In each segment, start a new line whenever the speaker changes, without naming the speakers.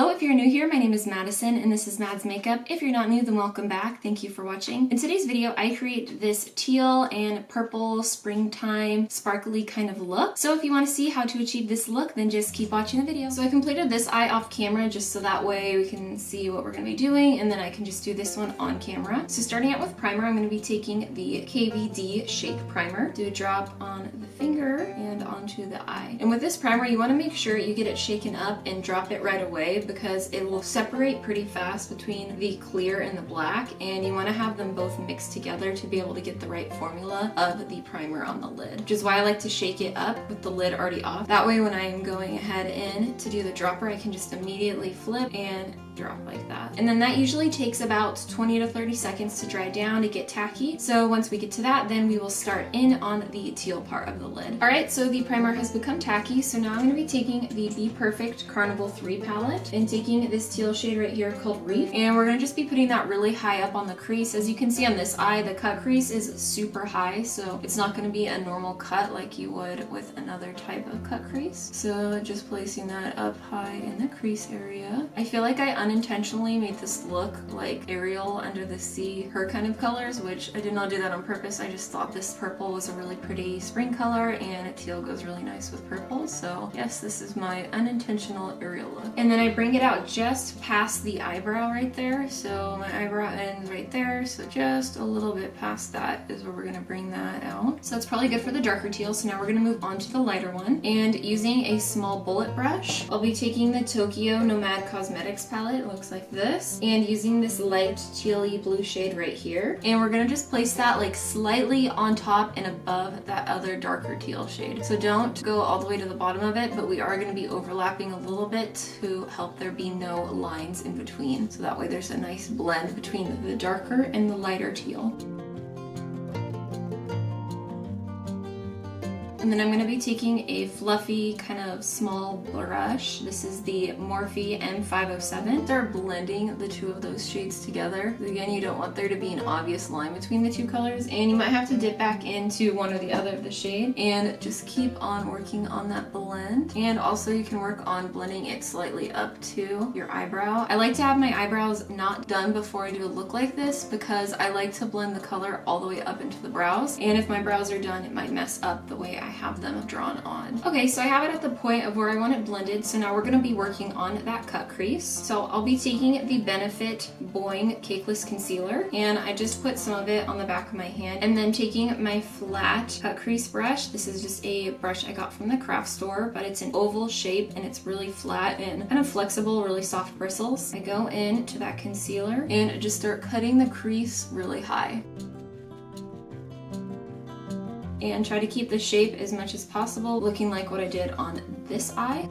Hello, if you're new here, my name is Madison and this is Mad's Makeup. If you're not new, then welcome back. Thank you for watching. In today's video, I create this teal and purple springtime sparkly kind of look. So if you want to see how to achieve this look, then just keep watching the video. So I completed this eye off camera just so that way we can see what we're going to be doing, and then I can just do this one on camera. So starting out with primer, I'm going to be taking the KVD Shake Primer. Do a drop on the finger and onto the eye. And with this primer, you want to make sure you get it shaken up and drop it right away, because it will separate pretty fast between the clear and the black, and you want to have them both mixed together to be able to get the right formula of the primer on the lid, which is why I like to shake it up with the lid already off. That way when I am going ahead in to do the dropper, I can just immediately flip and drop like that. And then that usually takes about 20 to 30 seconds to dry down to get tacky. So once we get to that, then we will start in on the teal part of the lid. Alright, so the primer has become tacky, so now I'm going to be taking the BPerfect Carnival 3 palette and taking this teal shade right here called Reef, and we're going to just be putting that really high up on the crease. As you can see on this eye, the cut crease is super high, so it's not going to be a normal cut like you would with another type of cut crease. So just placing that up high in the crease area. I feel like I unintentionally made this look like Ariel under the sea, her kind of colors, which I did not do that on purpose. I just thought this purple was a really pretty spring color and teal goes really nice with purple. So yes, this is my unintentional Ariel look. And then I bring it out just past the eyebrow right there. So my eyebrow ends right there. So just a little bit past that is where we're gonna bring that out. So that's probably good for the darker teal. So now we're gonna move on to the lighter one. And using a small bullet brush, I'll be taking the Tokyo Nomad Cosmetics palette. It looks like this. And using this light tealy blue shade right here. And we're gonna just place that like slightly on top and above that other darker teal shade. So don't go all the way to the bottom of it, but we are gonna be overlapping a little bit to help there be no lines in between. So that way there's a nice blend between the darker and the lighter teal. And then I'm going to be taking a fluffy kind of small brush. This is the Morphe M507. Start blending the two of those shades together. Again, you don't want there to be an obvious line between the two colors, and you might have to dip back into one or the other of the shade and just keep on working on that blend. And also you can work on blending it slightly up to your eyebrow. I like to have my eyebrows not done before I do a look like this, because I like to blend the color all the way up into the brows, and if my brows are done, it might mess up the way I have them drawn on. Okay, so I have it at the point of where I want it blended, so now we're going to be working on that cut crease. So I'll be taking the Benefit Boing Cakeless Concealer, and I just put some of it on the back of my hand, and then taking my flat cut crease brush. This is just a brush I got from the craft store, but it's an oval shape and it's really flat and kind of flexible, really soft bristles. I go into that concealer and just start cutting the crease really high. And try to keep the shape as much as possible, looking like what I did on this eye.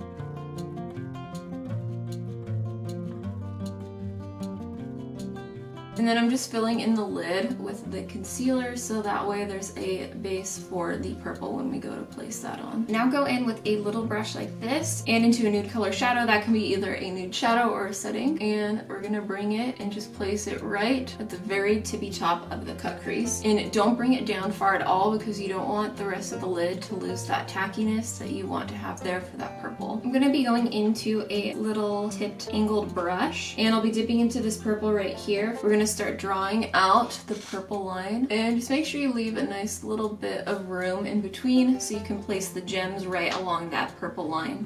And then I'm just filling in the lid with the concealer, so that way there's a base for the purple when we go to place that on. Now go in with a little brush like this and into a nude color shadow. That can be either a nude shadow or a setting. And we're gonna bring it and just place it right at the very tippy top of the cut crease. And don't bring it down far at all, because you don't want the rest of the lid to lose that tackiness that you want to have there for that purple. I'm gonna be going into a little tipped angled brush, and I'll be dipping into this purple right here. We're gonna start drawing out the purple line, and just make sure you leave a nice little bit of room in between so you can place the gems right along that purple line.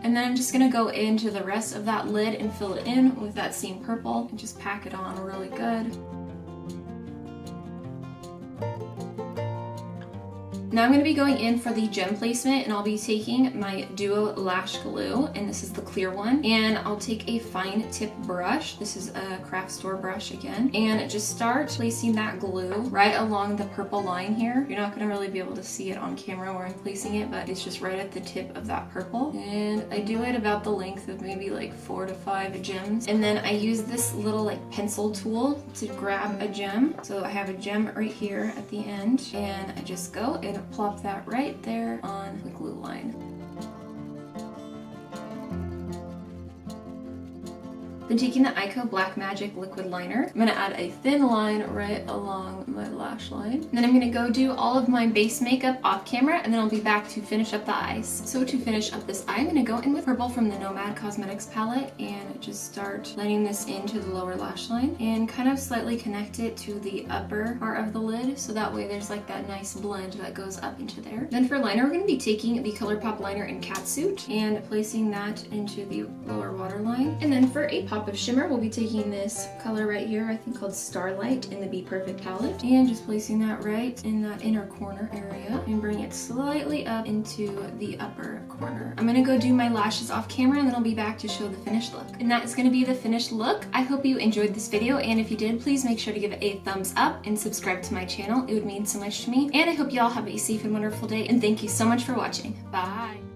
And then I'm just gonna go into the rest of that lid and fill it in with that same purple and just pack it on really good. Now I'm going to be going in for the gem placement, and I'll be taking my Duo Lash Glue, and this is the clear one, and I'll take a fine tip brush. This is a craft store brush again, and just start placing that glue right along the purple line here. You're not going to really be able to see it on camera where I'm placing it, but it's just right at the tip of that purple. And I do it about the length of maybe like 4 to 5 gems, and then I use this little like pencil tool to grab a gem. So I have a gem right here at the end, and I just go and plop that right there on the glue line. Then taking the Eyeko Black Magic Liquid Liner, I'm gonna add a thin line right along my lash line. And then I'm gonna go do all of my base makeup off camera, and then I'll be back to finish up the eyes. So to finish up this eye, I'm gonna go in with purple from the Nomad Cosmetics palette and just start blending this into the lower lash line and kind of slightly connect it to the upper part of the lid, so that way there's like that nice blend that goes up into there. Then for liner, we're gonna be taking the Colourpop liner in Catsuit and placing that into the lower waterline. And then for a pop of shimmer, we'll be taking this color right here, I think called Starlight, in the BPerfect palette, and just placing that right in that inner corner area and bring it slightly up into the upper corner. I'm gonna go do my lashes off camera, and then I'll be back to show the finished look. And that is gonna be the finished look. I hope you enjoyed this video, and if you did, please make sure to give it a thumbs up and subscribe to my channel. It would mean so much to me. And I hope you all have a safe and wonderful day, and thank you so much for watching. Bye!